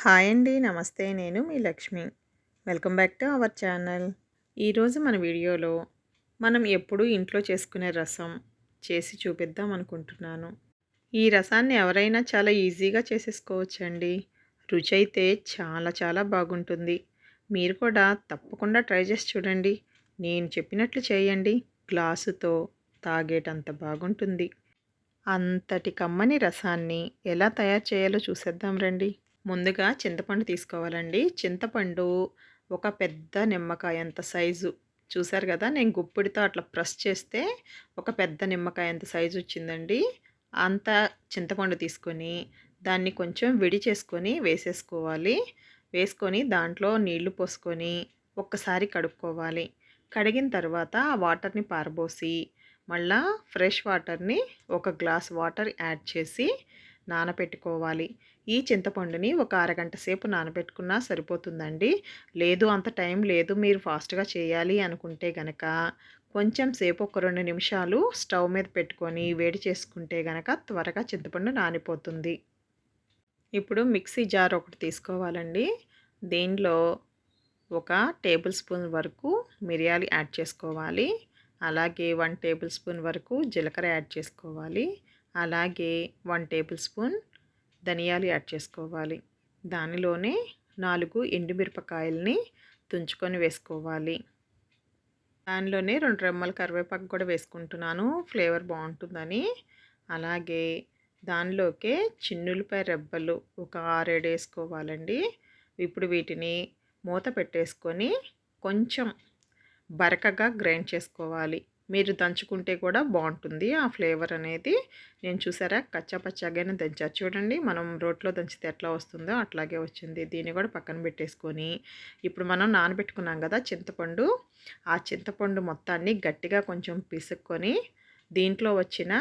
Hi అండి. నమస్తే. నేను మీ Lakshmi. Welcome back to our channel. ఈరోజు మన వీడియోలో మనం ఎప్పుడూ ఇంట్లో చేసుకునే రసం చేసి చూపిద్దాం అనుకుంటున్నాను. ఈ రసాన్ని ఎవరైనా చాలా ఈజీగా చేసేసుకోవచ్చండి. రుచి అయితే చాలా చాలా బాగుంటుంది. మీరు కూడా తప్పకుండా ట్రై చేసి చూడండి. నేను చెప్పినట్లు చేయండి. గ్లాసుతో తాగేటంత బాగుంటుంది. అంతటి కమ్మని రసాన్ని ఎలా తయారు చేయాలో చూసేద్దాం రండి. ముందుగా చింతపండు తీసుకోవాలండి. చింతపండు ఒక పెద్ద నిమ్మకాయంత సైజు చూసారు కదా! నేను గుప్పిడితో అట్లా ప్రెస్ చేస్తే ఒక పెద్ద నిమ్మకాయంత సైజు వచ్చిందండి. అంత చింతపండు తీసుకొని దాన్ని కొంచెం విడి చేసుకొని వేసేసుకోవాలి. వేసుకొని దాంట్లో నీళ్లు పోసుకొని ఒక్కసారి కడుక్కోవాలి. కడిగిన తర్వాత ఆ వాటర్‌ని పారబోసి మళ్ళా ఫ్రెష్ వాటర్‌ని ఒక గ్లాస్ వాటర్ యాడ్ చేసి నానబెట్టుకోవాలి. ఈ చింతపండుని ఒక అరగంట సేపు నానబెట్టుకున్నా సరిపోతుందండి. లేదు అంత టైం లేదు మీరు ఫాస్ట్‌గా చేయాలి అనుకుంటే గనక కొంచెం సేపు ఒక 2 నిమిషాలు స్టవ్ మీద పెట్టుకొని వేడి చేసుకుంటే గనక త్వరగా చింతపండు నానిపోతుంది. ఇప్పుడు మిక్సీ జార్ ఒకటి తీసుకోవాలండి. దీనిలో ఒక టేబుల్ స్పూన్ వరకు మిరియాలు యాడ్ చేసుకోవాలి. అలాగే 1 టేబుల్ స్పూన్ వరకు జీలకర్ర యాడ్ చేసుకోవాలి. అలాగే 1 టేబుల్ స్పూన్ ధనియాలు యాడ్ చేసుకోవాలి. దానిలోనే 4 ఎండుమిరపకాయలని తుంచుకొని వేసుకోవాలి. దానిలోనే 2 రెమ్మల కరివేపాకు కూడా వేసుకుంటున్నాను ఫ్లేవర్ బాగుంటుందని. అలాగే దానిలోకే చిన్నుల్లిపాయ రెబ్బలు ఒక 6, 7 వేసుకోవాలండి. ఇప్పుడు వీటిని మూత పెట్టేసుకొని కొంచెం బరకగా గ్రైండ్ చేసుకోవాలి. మీరు దంచుకుంటే కూడా బాగుంటుంది ఆ ఫ్లేవర్ అనేది. నేను చూసారా కచ్చా పచ్చాగానే దంచా చూడండి. మనం రోట్లో దంచితే ఎట్లా వస్తుందో అట్లాగే వచ్చింది. దీన్ని కూడా పక్కన పెట్టేసుకొని ఇప్పుడు మనం నానబెట్టుకున్నాం కదా చింతపండు, ఆ చింతపండు మొత్తాన్ని గట్టిగా కొంచెం పిసుక్కొని దీంట్లో వచ్చిన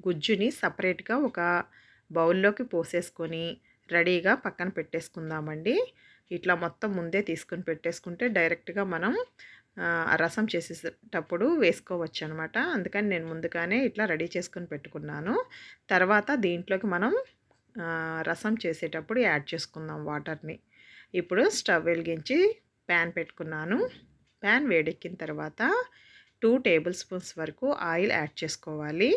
గుజ్జుని సపరేట్గా ఒక బౌల్లోకి పోసేసుకొని రెడీగా పక్కన పెట్టేసుకుందామండి. ఇట్లా మొత్తం ముందే తీసుకొని పెట్టేసుకుంటే డైరెక్ట్గా మనం రసం చేసేటప్పుడు వేసుకోవచ్చు అనమాట. అందుకని నేను ముందుగానే ఇట్లా రెడీ చేసుకొని పెట్టుకున్నాను. తర్వాత దీంట్లోకి మనం రసం చేసేటప్పుడు యాడ్ చేసుకుందాం వాటర్ని. ఇప్పుడు స్టవ్ వెలిగించి ప్యాన్ పెట్టుకున్నాను. ప్యాన్ వేడెక్కిన తర్వాత 2 టేబుల్ స్పూన్స్ వరకు ఆయిల్ యాడ్ చేసుకోవాలి.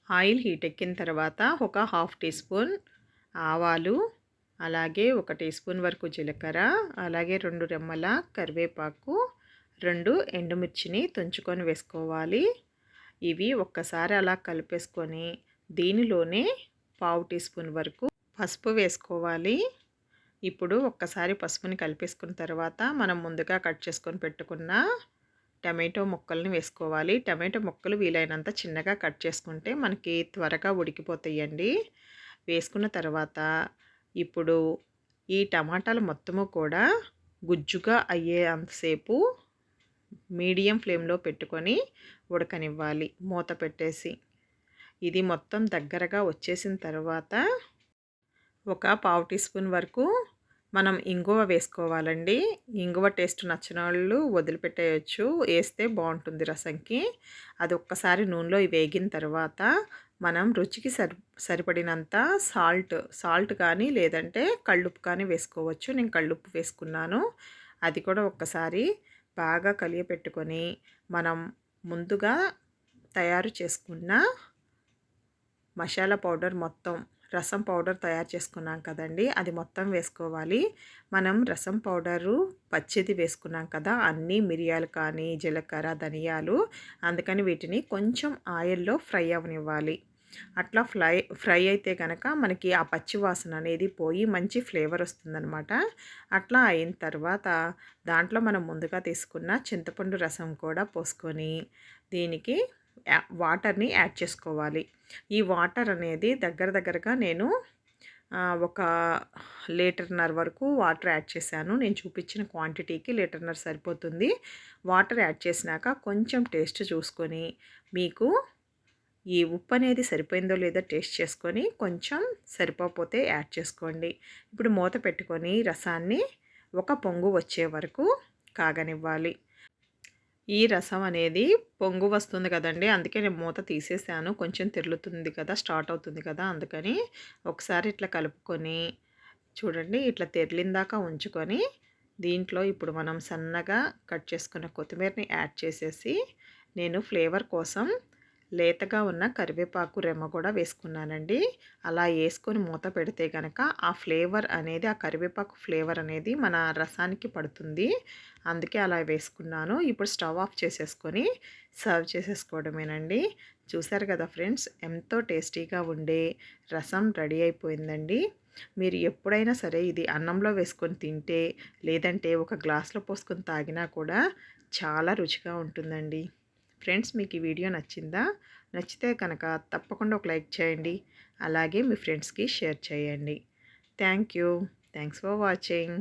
ఆయిల్ హీట్ ఎక్కిన తర్వాత ఒక హాఫ్ టీ స్పూన్ ఆవాలు, అలాగే 1 టీ స్పూన్ వరకు జీలకర్ర, అలాగే 2 రెమ్మల కరివేపాకు, 2 ఎండుమిర్చిని తుంచుకొని వేసుకోవాలి. ఇవి ఒక్కసారి అలా కలిపేసుకొని దీనిలోనే పావు టీ స్పూన్ వరకు పసుపు వేసుకోవాలి. ఇప్పుడు ఒక్కసారి పసుపుని కలిపేసుకున్న తర్వాత మనం ముందుగా కట్ చేసుకొని పెట్టుకున్న టమాటో ముక్కల్ని వేసుకోవాలి. టమాటో ముక్కలు వీలైనంత చిన్నగా కట్ చేసుకుంటే మనకి త్వరగా ఉడికిపోతాయండి. వేసుకున్న తర్వాత ఇప్పుడు ఈ టమాటాలు మొత్తము కూడా గుజ్జుగా అయ్యే అంతసేపు మీడియం ఫ్లేమ్లో పెట్టుకొని ఉడకనివ్వాలి మూత పెట్టేసి. ఇది మొత్తం దగ్గరగా వచ్చేసిన తర్వాత ఒక పావు టీ స్పూన్ వరకు మనం ఇంగువ వేసుకోవాలండి. ఇంగువ టేస్ట్ నచ్చిన వాళ్ళు వదిలిపెట్టేయచ్చు. వేస్తే బాగుంటుంది రసంకి. అది ఒక్కసారి నూనెలో వేగిన తర్వాత మనం రుచికి సరిపడినంత సాల్ట్ కానీ లేదంటే కల్లుప్పు కానీ వేసుకోవచ్చు. నేను కల్లుప్పు వేసుకున్నాను. అది కూడా ఒక్కసారి బాగా కలియపెట్టుకొని మనం ముందుగా తయారు చేసుకున్న మసాలా పౌడర్ మొత్తం రసం పౌడర్ తయారు చేసుకున్నాం కదండి, అది మొత్తం వేసుకోవాలి. మనం రసం పౌడరు పచ్చిది వేసుకున్నాం కదా, అన్నీ మిరియాలు కానీ జీలకర్ర ధనియాలు, అందుకని వీటిని కొంచెం ఆయిల్లో ఫ్రై అవనివ్వాలి. అట్లా ఫ్రై అయితే కనుక మనకి ఆ పచ్చి వాసన అనేది పోయి మంచి ఫ్లేవర్ వస్తుందన్నమాట. అట్లా అయిన తర్వాత దాంట్లో మనం ముందుగా తీసుకున్న చింతపండు రసం కూడా పోసుకొని దీనికి వాటర్ని యాడ్ చేసుకోవాలి. ఈ వాటర్ అనేది దగ్గరగా నేను ఒక 1.5 లీటర్ వరకు వాటర్ యాడ్ చేశాను. నేను చూపించిన క్వాంటిటీకి 1.5 లీటర్ సరిపోతుంది. వాటర్ యాడ్ చేసినాక కొంచెం టేస్ట్ చూసుకొని మీకు ఈ ఉప్పు అనేది సరిపోయిందో లేదో టేస్ట్ చేసుకొని కొంచెం సరిపోతే యాడ్ చేసుకోండి. ఇప్పుడు మూత పెట్టుకొని రసాన్ని ఒక పొంగు వచ్చే వరకు కాగనివ్వాలి. ఈ రసం అనేది పొంగు వస్తుంది కదండి, అందుకే నేను మూత తీసేసాను. కొంచెం తెరులుతుంది కదా, స్టార్ట్ అవుతుంది కదా, అందుకని ఒకసారి ఇట్లా కలుపుకొని చూడండి ఇట్లా తెరిలిందాక ఉంచుకొని దీంట్లో ఇప్పుడు మనం సన్నగా కట్ చేసుకున్న కొత్తిమీరని యాడ్ చేసేసి నేను ఫ్లేవర్ కోసం లేతగా ఉన్న కరివేపాకు రెమ్మ కూడా వేసుకున్నానండి. అలా వేసుకొని మూత పెడితే కనుక ఆ ఫ్లేవర్ అనేది, ఆ కరివేపాకు ఫ్లేవర్ అనేది మన రసానికి పడుతుంది. అందుకే అలా వేసుకున్నాను. ఇప్పుడు స్టవ్ ఆఫ్ చేసేసుకొని సర్వ్ చేసేసుకోవడమేనండి. చూసారు కదా ఫ్రెండ్స్, ఎంతో టేస్టీగా ఉండే రసం రెడీ అయిపోయిందండి. మీరు ఎప్పుడైనా సరే ఇది అన్నంలో వేసుకొని తింటే, లేదంటే ఒక గ్లాస్లో పోసుకొని తాగినా కూడా చాలా రుచిగా ఉంటుందండి. ఫ్రెండ్స్, మీకు ఈ వీడియో నచ్చిందా? నచ్చితే కనుక తప్పకుండా ఒక లైక్ చేయండి. అలాగే మీ ఫ్రెండ్స్కి షేర్ చేయండి. Thank you. Thanks for watching.